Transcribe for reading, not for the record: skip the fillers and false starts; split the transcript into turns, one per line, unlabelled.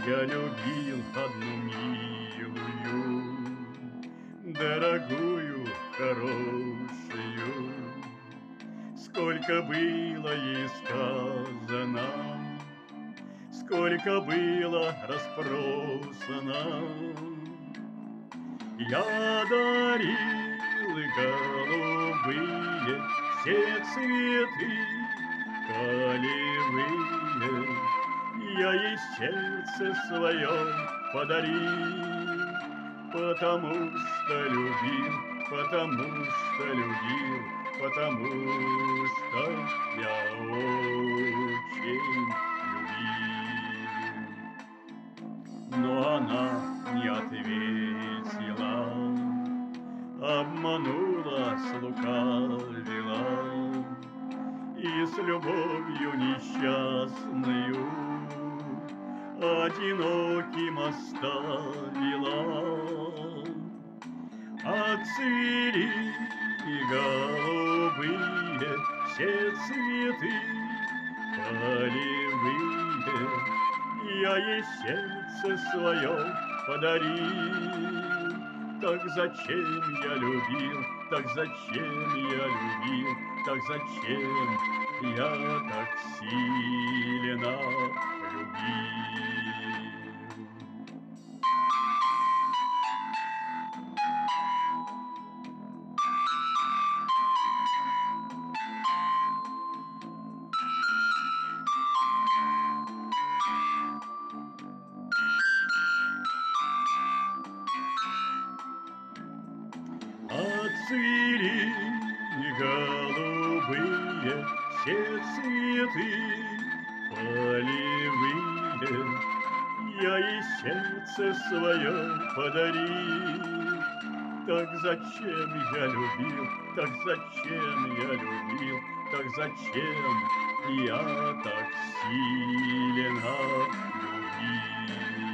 Я любил одну милую, дорогую, хорошую. Сколько было ей сказано, сколько было расспросано. Я дарил голубые все цветы полевые, я ей сердце свое подарил, потому что любил, потому что любил, потому что я очень любил. Но она не ответила, обманула, слукавила и с любовью несчастную одиноким оставила. Отцвели голубые все цветы полевые, я ей сердце свое подарил. Так зачем я любил, так зачем я любил, так зачем я так сильно любил? Отцвели голубые все цветы полевые, я ей сердце свое подарил. Так зачем я любил, так зачем я любил, так зачем я так сильно любил?